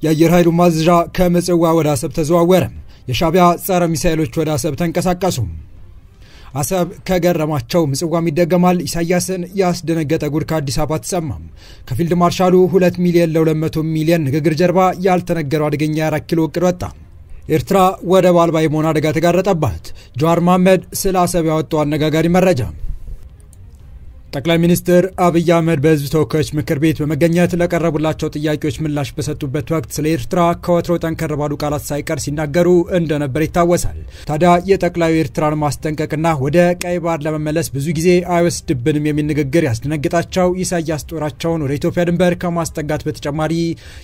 የአየር ኃይሉ ማዝዣ ከምጽዋ ወደ አሰብ ተዘዋወረ። የሻቢያ ጸረ ሚሳኤሎች ወደ አሰብ ተንቀሳቀሱ። አሰብ ከገረማቸው ምጽዋም ይደገማል። ኢሳያስን ያስደነገጠ ጉድ ከአዲስ አበባ ተሰማም። ከፊልድ ማርሻሉ 2 ሚሊዮን ለ200 ሚሊዮን ንግግር ጀርባ ያልተነገረው አደገኛ 4 ኪሎ እቅድ ወጣ። ኤርትራ ወደብ አልባ የመሆን አደጋ ተጋረጠባት። ጀዋር መሐመድ ስለ አሰብ ያወጣው አነጋጋሪ መረጃ። ጠቅላይ ሚኒስትር አብይ አህመድ በሕዝብ ተወካዮች ምክር ቤት በመገኘት ለቀረቡላቸው ጥያቄዎች ምላሽ በሰጡበት ወቅት ስለ ኤርትራ ከወትሮ ጠንከር ባሉ ቃላት ሳይቀር ሲናገሩ እንደነበር ይታወሳል። ታዲያ የጠቅላዩ ኤርትራን ማስጠንቀቅና ወደ ቀይ ባህር ለመመለስ ብዙ ጊዜ አይወስድብንም የሚል ንግግር ያስደነግጣቸው ኢሳያስ ጦራቸውን ወደ ኢትዮጵያ ድንበር ከማስጠጋት በተጨማሪ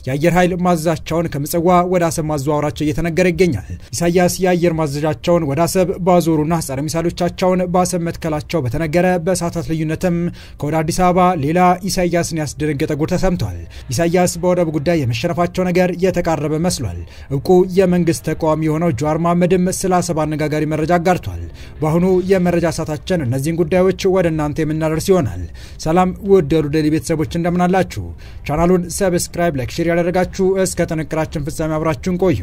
የአየር ኃይል ማዘዣቸውን ከምጽዋ ወደ አሰብ ማዘዋወራቸው እየተነገረ ይገኛል። ኢሳያስ የአየር ማዘዣቸውን ወደ አሰብ ባዞሩና ጸረ ሚሳኤሎቻቸውን በአሰብ መትከላቸው በተነገረ በሰዓታት ልዩነትም ከወደ አዲስ አበባ ሌላ ኢሳያስን ያስደነገጠ ጉድ ተሰምቷል። ኢሳያስ በወደብ ጉዳይ የመሸነፋቸው ነገር የተቃረበ መስሏል። እውቁ የመንግስት ተቃዋሚ የሆነው ጀዋር መሐመድም ስለ አሰብ አነጋጋሪ መረጃ አጋርቷል። በአሁኑ የመረጃ ሰዓታችን እነዚህን ጉዳዮች ወደ እናንተ የምናደርስ ይሆናል። ሰላም ውድ የሉዴሊ ቤተሰቦች እንደምን አላችሁ? ቻናሉን ሰብስክራይብ፣ ላይክ፣ ሼር ያደረጋችሁ እስከ ጥንቅራችን ፍጻሜ አብራችሁን ቆዩ።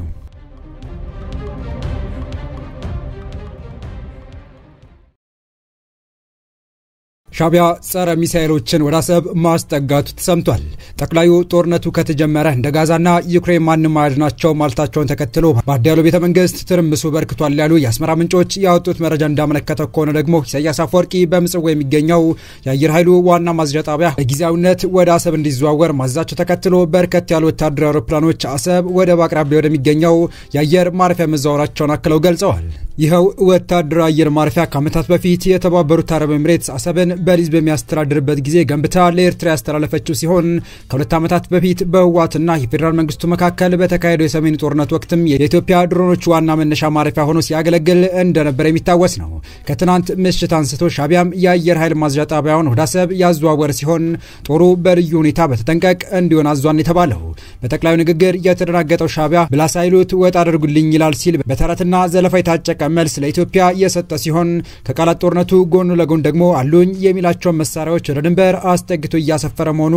ሻቢያ ጸረ ሚሳኤሎችን ወደ አሰብ ማስጠጋቱ ተሰምቷል። ጠቅላዩ ጦርነቱ ከተጀመረ እንደ ጋዛና ዩክሬን ማንም አያድናቸው ማለታቸውን ተከትሎ በአዲያሎ ቤተ መንግስት ትርምሱ በርክቷል ያሉ የአስመራ ምንጮች ያወጡት መረጃ እንዳመለከተው ከሆነ ደግሞ ኢሳያስ አፈወርቂ በምጽዋ የሚገኘው የአየር ኃይሉ ዋና ማዝዣ ጣቢያ በጊዜያዊነት ወደ አሰብ እንዲዘዋወር ማዛቸው ተከትሎ በርከት ያሉ ወታደራዊ አውሮፕላኖች አሰብ ወደ አቅራቢያ ወደሚገኘው የአየር ማረፊያ መዛወራቸውን አክለው ገልጸዋል። ይኸው ወታደራዊ አየር ማረፊያ ከዓመታት በፊት የተባበሩት አረብ ኤምሬትስ አሰብን በሊዝ በሚያስተዳድርበት ጊዜ ገንብታ ለኤርትራ ያስተላለፈችው ሲሆን ከ2 ዓመታት በፊት በህወሓትና የፌዴራል መንግስቱ መካከል በተካሄደው የሰሜን ጦርነት ወቅትም የኢትዮጵያ ድሮኖች ዋና መነሻ ማረፊያ ሆኖ ሲያገለግል እንደነበር የሚታወስ ነው። ከትናንት ምሽት አንስቶ ሻቢያም የአየር ኃይል ማዝዣ ጣቢያውን ወደ አሰብ ያዘዋወረ ሲሆን ጦሩ በልዩ ሁኔታ በተጠንቀቅ እንዲሆን አዟን የተባለው በጠቅላዩ ንግግር የተደናገጠው ሻቢያ ብላ ሳይሉት ወጥ አድርጉልኝ ይላል ሲል በተረትና ዘለፋ የታጨቀ መልስ ለኢትዮጵያ የሰጠ ሲሆን ከቃላት ጦርነቱ ጎን ለጎን ደግሞ አሉኝ የሚላቸው መሳሪያዎች ወደ ድንበር አስጠግቶ እያሰፈረ መሆኑ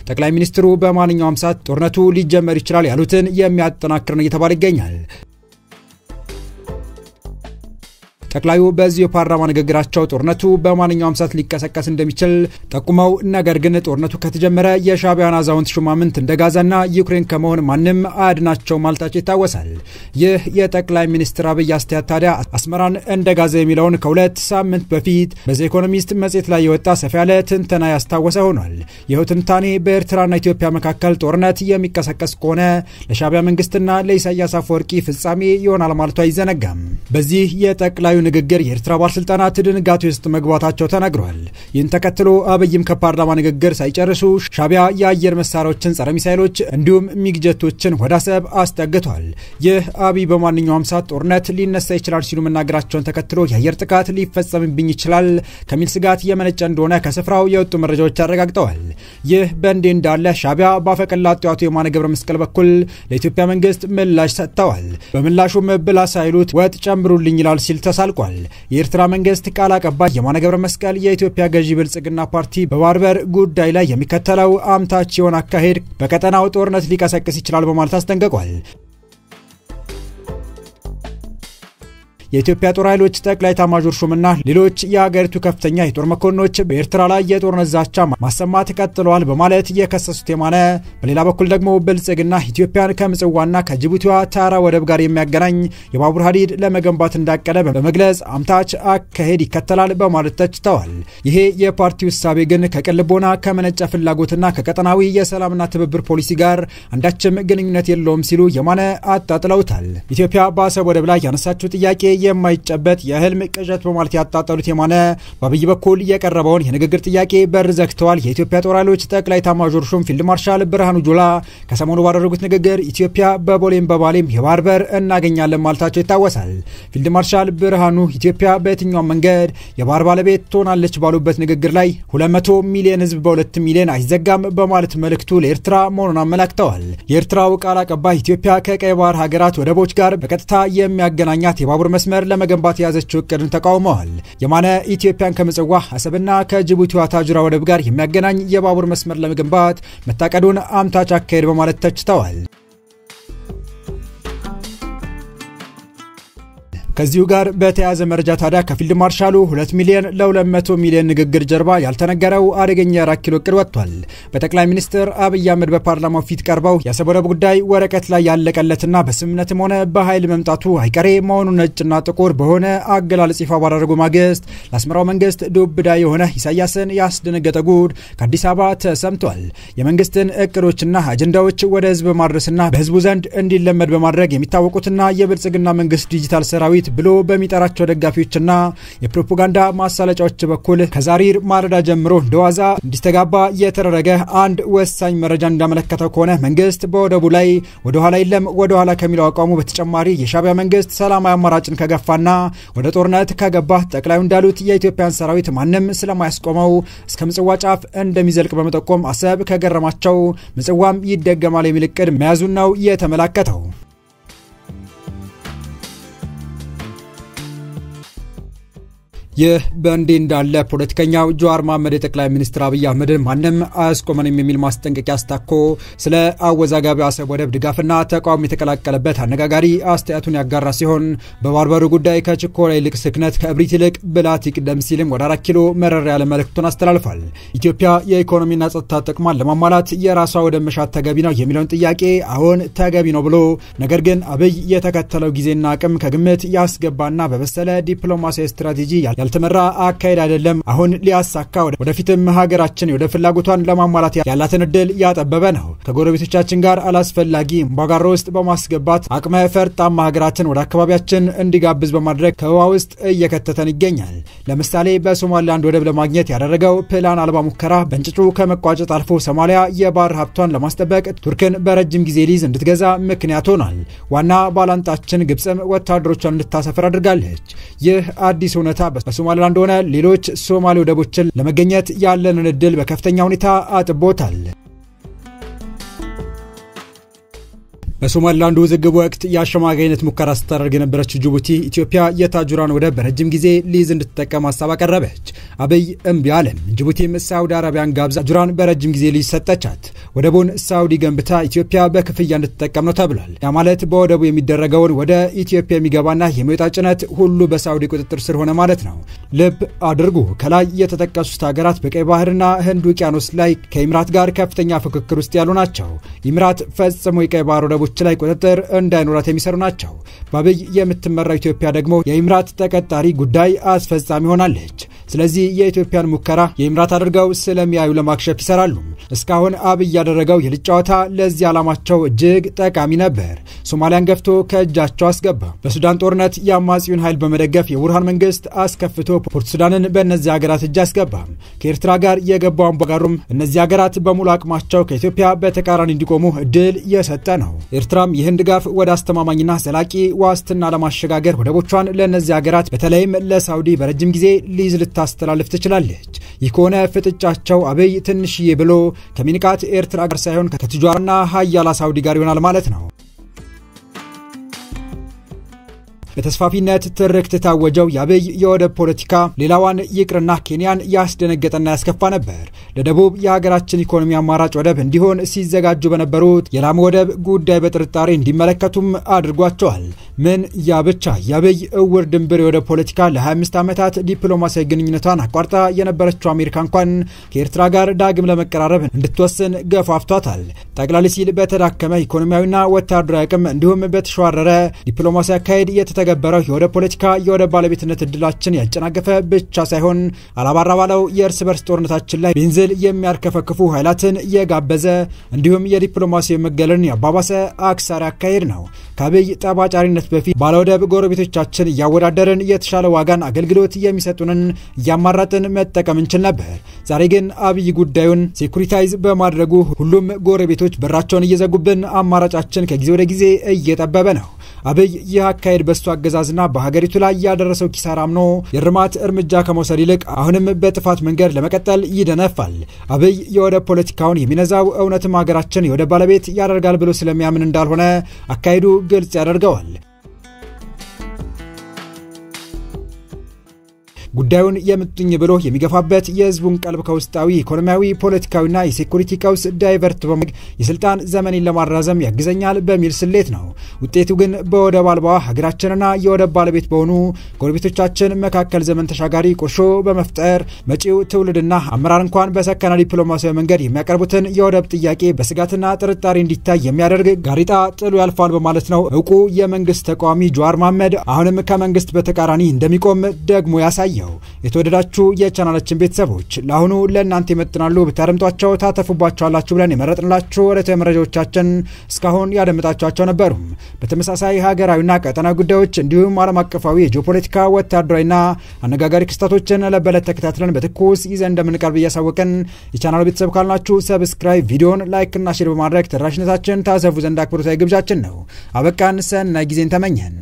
ጠቅላይ ሚኒስትሩ በማንኛውም ሰዓት ጦርነቱ ሊጀመር ይችላል ያሉትን የሚያጠናክር ነው እየተባለ ይገኛል። ጠቅላዩ በዚህ የፓርላማ ንግግራቸው ጦርነቱ በማንኛውም ሰዓት ሊቀሰቀስ እንደሚችል ጠቁመው ነገር ግን ጦርነቱ ከተጀመረ የሻቢያን አዛውንት ሹማምንት እንደ ጋዛና ዩክሬን ከመሆን ማንም አያድናቸው ማለታቸው ይታወሳል። ይህ የጠቅላይ ሚኒስትር አብይ አስተያየት ታዲያ አስመራን እንደ ጋዛ የሚለውን ከ2 ሳምንት በፊት በዚ ኢኮኖሚስት መጽሔት ላይ የወጣ ሰፋ ያለ ትንተና ያስታወሰ ሆኗል። ይኸው ትንታኔ በኤርትራና ኢትዮጵያ መካከል ጦርነት የሚቀሰቀስ ከሆነ ለሻቢያ መንግስትና ለኢሳያስ አፈወርቂ ፍጻሜ ይሆናል ማለቱ አይዘነጋም። በዚህ የጠቅላዩ ንግግር የኤርትራ ባለስልጣናት ድንጋጤ ውስጥ መግባታቸው ተነግሯል። ይህን ተከትሎ አብይም ከፓርላማ ንግግር ሳይጨርሱ ሻቢያ የአየር መሳሪያዎችን፣ ጸረ ሚሳኤሎች እንዲሁም ሚግጀቶችን ወደ አሰብ አስጠግቷል። ይህ አብይ በማንኛውም ሰዓት ጦርነት ሊነሳ ይችላል ሲሉ መናገራቸውን ተከትሎ የአየር ጥቃት ሊፈጸምብኝ ይችላል ከሚል ስጋት የመነጨ እንደሆነ ከስፍራው የወጡ መረጃዎች አረጋግጠዋል። ይህ በእንዲህ እንዳለ ሻቢያ ባፈቀላጤው አቶ የማነ ገብረ መስቀል በኩል ለኢትዮጵያ መንግስት ምላሽ ሰጥተዋል። በምላሹም ብላ ሳይሉት ወጥ ጨምሩልኝ ይላል ሲል ተሳልቋል። የኤርትራ መንግስት ቃል አቀባይ የማነ ገብረ መስቀል የኢትዮጵያ ገዢ ብልጽግና ፓርቲ በባህር በር ጉዳይ ላይ የሚከተለው አምታች የሆነ አካሄድ በቀጠናው ጦርነት ሊቀሰቅስ ይችላል በማለት አስጠንቅቋል። የኢትዮጵያ ጦር ኃይሎች ጠቅላይ ኤታማዦር ሹምና ሌሎች የሀገሪቱ ከፍተኛ የጦር መኮንኖች በኤርትራ ላይ የጦርነት ዛቻ ማሰማት ቀጥለዋል በማለት የከሰሱት የማነ በሌላ በኩል ደግሞ ብልጽግና ኢትዮጵያን ከምጽዋና ከጅቡቲዋ ታራ ወደብ ጋር የሚያገናኝ የባቡር ሀዲድ ለመገንባት እንዳቀደ በመግለጽ አምታች አካሄድ ይከተላል በማለት ተችተዋል። ይሄ የፓርቲው እሳቤ ግን ከቅልቦና ከመነጨ ፍላጎትና ከቀጠናዊ የሰላምና ትብብር ፖሊሲ ጋር አንዳችም ግንኙነት የለውም ሲሉ የማነ አጣጥለውታል። ኢትዮጵያ በአሰብ ወደብ ላይ ያነሳችው ጥያቄ የማይጨበት የህልም ቅዠት በማለት ያጣጣሉት የማነ በአብይ በኩል የቀረበውን የንግግር ጥያቄ በር ዘግተዋል። የኢትዮጵያ ጦር ኃይሎች ጠቅላይ ኤታማዦር ሹም ፊልድ ማርሻል ብርሃኑ ጁላ ከሰሞኑ ባደረጉት ንግግር ኢትዮጵያ በቦሌም በባሌም የባህር በር እናገኛለን ማለታቸው ይታወሳል። ፊልድ ማርሻል ብርሃኑ ኢትዮጵያ በየትኛውም መንገድ የባህር ባለቤት ትሆናለች ባሉበት ንግግር ላይ 200 ሚሊዮን ህዝብ በ2 ሚሊዮን አይዘጋም በማለት መልእክቱ ለኤርትራ መሆኑን አመላክተዋል። የኤርትራው ቃል አቀባይ ኢትዮጵያ ከቀይ ባህር ሀገራት ወደቦች ጋር በቀጥታ የሚያገናኛት የባቡር መስመር ለመገንባት ያዘችው እቅድን ተቃውመዋል። የማነ ኢትዮጵያን ከምጽዋ አሰብና ከጅቡቲዋ ታጅራ ወደብ ጋር የሚያገናኝ የባቡር መስመር ለመገንባት መታቀዱን አምታች አካሄድ በማለት ተችተዋል። ከዚሁ ጋር በተያዘ መረጃ ታዲያ ከፊልድ ማርሻሉ 2 ሚሊዮን ለ200 ሚሊዮን ንግግር ጀርባ ያልተነገረው አደገኛ 4 ኪሎ እቅድ ወጥቷል። በጠቅላይ ሚኒስትር አብይ አህመድ በፓርላማው ፊት ቀርበው የአሰብ ወደብ ጉዳይ ወረቀት ላይ ያለቀለትና በስምምነትም ሆነ በኃይል መምጣቱ አይቀሬ መሆኑን ነጭና ጥቁር በሆነ አገላለጽ ይፋ ባደረጉ ማግስት ለአስመራው መንግስት ዱብዳ የሆነ ኢሳያስን ያስደነገጠ ጉድ ከአዲስ አበባ ተሰምቷል። የመንግስትን እቅዶችና አጀንዳዎች ወደ ህዝብ ማድረስና በህዝቡ ዘንድ እንዲለመድ በማድረግ የሚታወቁትና የብልጽግና መንግስት ዲጂታል ሰራዊት ብሎ በሚጠራቸው ደጋፊዎችና የፕሮፓጋንዳ ማሳለጫዎች በኩል ከዛሬር ማለዳ ጀምሮ እንደዋዛ እንዲስተጋባ የተደረገ አንድ ወሳኝ መረጃ እንዳመለከተው ከሆነ መንግስት በወደቡ ላይ ወደ ኋላ የለም ወደ ኋላ ከሚለው አቋሙ በተጨማሪ የሻዕቢያ መንግስት ሰላማዊ አማራጭን ከገፋና ወደ ጦርነት ከገባ ጠቅላዩ እንዳሉት የኢትዮጵያን ሰራዊት ማንም ስለማያስቆመው እስከ ምጽዋ ጫፍ እንደሚዘልቅ በመጠቆም አሰብ ከገረማቸው ምጽዋም ይደገማል የሚል እቅድ መያዙን ነው የተመላከተው። ይህ በእንዲህ እንዳለ ፖለቲከኛው ጀዋር መሐመድ የጠቅላይ ሚኒስትር አብይ አህመድ ማንም አያስቆመንም የሚል ማስጠንቀቂያ አስታኮ ስለ አወዛጋቢ አሰብ ወደብ ድጋፍና ተቃውሞ የተቀላቀለበት አነጋጋሪ አስተያየቱን ያጋራ ሲሆን በባርበሩ ጉዳይ ከችኮላ ይልቅ ስክነት ከእብሪት ይልቅ ብላት ይቅደም ሲልም ወደ 4 ኪሎ መረር ያለ መልእክቱን አስተላልፏል። ኢትዮጵያ የኢኮኖሚና ጸጥታ ጥቅሟን ለማሟላት የራሷ ወደብ መሻት ተገቢ ነው የሚለውን ጥያቄ አሁን ተገቢ ነው ብሎ ነገር ግን አብይ የተከተለው ጊዜና አቅም ከግምት ያስገባና በበሰለ ዲፕሎማሲያዊ ስትራቴጂ ያልተመራ አካሄድ አይደለም። አሁን ሊያሳካ ወደፊትም ሀገራችን ወደ ፍላጎቷን ለማሟላት ያላትን እድል ያጠበበ ነው። ከጎረቤቶቻችን ጋር አላስፈላጊ ባጋሮ ውስጥ በማስገባት አቅመ ፈርጣማ ሀገራትን ወደ አካባቢያችን እንዲጋብዝ በማድረግ ከህዋ ውስጥ እየከተተን ይገኛል። ለምሳሌ በሶማሊላንድ ወደብ ለማግኘት ያደረገው ፕላን አልባ ሙከራ በእንጭጩ ከመቋጨት አልፎ ሶማሊያ የባህር ሀብቷን ለማስጠበቅ ቱርክን በረጅም ጊዜ ሊዝ እንድትገዛ ምክንያት ሆኗል። ዋና ባላንጣችን ግብጽም ወታደሮቿን እንድታሰፍር አድርጋለች። ይህ አዲስ እውነታ በሶማሊላንድ ሆነ ሌሎች ሶማሌ ወደቦችን ለመገኘት ያለንን እድል በከፍተኛ ሁኔታ አጥቦታል። በሶማሊላንድ ውዝግብ ወቅት የአሸማጋይነት ሙከራ ስታደርግ የነበረችው ጅቡቲ ኢትዮጵያ የታጁራን ወደብ በረጅም ጊዜ ሊዝ እንድትጠቀም ሀሳብ አቀረበች። አብይ እምቢ አለ። ጅቡቲም ሳውዲ አረቢያን ጋብዛ ታጁራን በረጅም ጊዜ ሊዝ ሰጠቻት። ወደቡን ሳውዲ ገንብታ ኢትዮጵያ በክፍያ እንድትጠቀም ነው ተብሏል። ያ ማለት በወደቡ የሚደረገውን ወደ ኢትዮጵያ የሚገባና የሚወጣ ጭነት ሁሉ በሳውዲ ቁጥጥር ስር ሆነ ማለት ነው። ልብ አድርጉ፣ ከላይ የተጠቀሱት ሀገራት በቀይ ባህርና ህንድ ውቅያኖስ ላይ ከኢምራት ጋር ከፍተኛ ፍክክር ውስጥ ያሉ ናቸው። ኢምራት ፈጽሞ የቀይ ባህር ወደቦች ላይ ቁጥጥር እንዳይኖራት የሚሰሩ ናቸው። በአብይ የምትመራው ኢትዮጵያ ደግሞ የኢምራት ተቀጣሪ ጉዳይ አስፈጻሚ ሆናለች። ስለዚህ የኢትዮጵያን ሙከራ የኢምራት አድርገው ስለሚያዩ ለማክሸፍ ይሰራሉ። እስካሁን አብይ ያደረገው የልጅ ጨዋታ ለዚህ ዓላማቸው እጅግ ጠቃሚ ነበር። ሶማሊያን ገፍቶ ከእጃቸው አስገባ። በሱዳን ጦርነት የአማጺውን ኃይል በመደገፍ የቡርሃን መንግስት አስከፍቶ ፖርት ሱዳንን በእነዚህ ሀገራት እጅ አስገባ። ከኤርትራ ጋር የገባው አምባጋሩም እነዚህ ሀገራት በሙሉ አቅማቸው ከኢትዮጵያ በተቃራኒ እንዲቆሙ እድል የሰጠ ነው። ኤርትራም ይህን ድጋፍ ወደ አስተማማኝና ዘላቂ ዋስትና ለማሸጋገር ወደቦቿን ለእነዚህ ሀገራት በተለይም ለሳውዲ በረጅም ጊዜ ሊዝ ልታስተላልፍ ትችላለች። ይህ ከሆነ ፍጥጫቸው አብይ ትንሽዬ ብሎ ከሚኒቃት ኤርትራ ጋር ሳይሆን ከትጇርና ሀያላ ሳውዲ ጋር ይሆናል ማለት ነው። በተስፋፊነት ትርክት ታወጀው የአብይ የወደብ ፖለቲካ ሌላዋን ይቅርና ኬንያን ያስደነገጠና ያስከፋ ነበር። ለደቡብ የሀገራችን ኢኮኖሚ አማራጭ ወደብ እንዲሆን ሲዘጋጁ በነበሩት የላሙ ወደብ ጉዳይ በጥርጣሬ እንዲመለከቱም አድርጓቸዋል። ምን ያብቻ የአብይ እውር ድንብር የወደብ ፖለቲካ ለ25 ዓመታት ዲፕሎማሲያዊ ግንኙነቷን አቋርጣ የነበረችው አሜሪካ እንኳን ከኤርትራ ጋር ዳግም ለመቀራረብ እንድትወስን ገፋፍቷታል። ጠቅላላ ሲል በተዳከመ ኢኮኖሚያዊና ወታደራዊ አቅም እንዲሁም በተሸዋረረ ዲፕሎማሲያዊ አካሄድ የተገበረው የወደብ ፖለቲካ የወደብ ባለቤትነት እድላችን ያጨናገፈ ብቻ ሳይሆን አላባራ ባለው የእርስ በርስ ጦርነታችን ላይ ቤንዚል የሚያርከፈክፉ ኃይላትን የጋበዘ እንዲሁም የዲፕሎማሲያዊ መገለልን ያባባሰ አክሳሪ አካሄድ ነው። ከአብይ ጠባጫሪነት በፊት ባለወደብ ጎረቤቶቻችን እያወዳደርን የተሻለ ዋጋን አገልግሎት የሚሰጡንን እያማራጥን መጠቀም እንችል ነበር። ዛሬ ግን አብይ ጉዳዩን ሴኩሪታይዝ በማድረጉ ሁሉም ጎረቤቶች በራቸውን እየዘጉብን አማራጫችን ከጊዜ ወደ ጊዜ እየጠበበ ነው። አብይ ይህ አካሄድ በሱ አገዛዝና በሀገሪቱ ላይ ያደረሰው ኪሳራ አምኖ የርማት እርምጃ ከመውሰድ ይልቅ አሁንም በጥፋት መንገድ ለመቀጠል ይደነፋል። አብይ የወደብ ፖለቲካውን የሚነዛው እውነትም ሀገራችን የወደብ ባለቤት ያደርጋል ብሎ ስለሚያምን እንዳልሆነ አካሄዱ ግልጽ ያደርገዋል። ጉዳዩን የምጥኝ ብሎ የሚገፋበት የህዝቡን ቀልብ ከውስጣዊ ኢኮኖሚያዊ ፖለቲካዊና የሴኩሪቲ ቀውስ ዳይቨርት በማድረግ የስልጣን ዘመንን ለማራዘም ያግዘኛል በሚል ስሌት ነው። ውጤቱ ግን በወደብ አልባ ሀገራችንና የወደብ ባለቤት በሆኑ ጎረቤቶቻችን መካከል ዘመን ተሻጋሪ ቁርሾ በመፍጠር መጪው ትውልድና አመራር እንኳን በሰከነ ዲፕሎማሲያዊ መንገድ የሚያቀርቡትን የወደብ ጥያቄ በስጋትና ጥርጣሬ እንዲታይ የሚያደርግ ጋሪጣ ጥሉ ያልፋል በማለት ነው እውቁ የመንግስት ተቃዋሚ ጀዋር መሐመድ አሁንም ከመንግስት በተቃራኒ እንደሚቆም ደግሞ ያሳየው። የተወደዳችሁ የቻናላችን ቤተሰቦች ለአሁኑ ለእናንተ ይመጥናሉ ብታደምጧቸው ታተፉባቸዋላችሁ ብለን የመረጥንላችሁ ዕለታዊ መረጃዎቻችን እስካሁን ያደመጣችኋቸው ነበሩ። በተመሳሳይ ሀገራዊና ቀጠናዊ ጉዳዮች እንዲሁም ዓለም አቀፋዊ የጂኦፖለቲካ ወታደራዊና አነጋጋሪ ክስተቶችን ለበለት ተከታትለን በትኩስ ይዘን እንደምንቀርብ እያሳወቅን የቻናሉ ቤተሰብ ካልናችሁ ሰብስክራይብ፣ ቪዲዮን ላይክ እና ሼር በማድረግ ተደራሽነታችን ታሰፉ ዘንድ አክብሮታዊ ግብዣችን ነው። አበቃን። ሰናይ ጊዜን ተመኘን።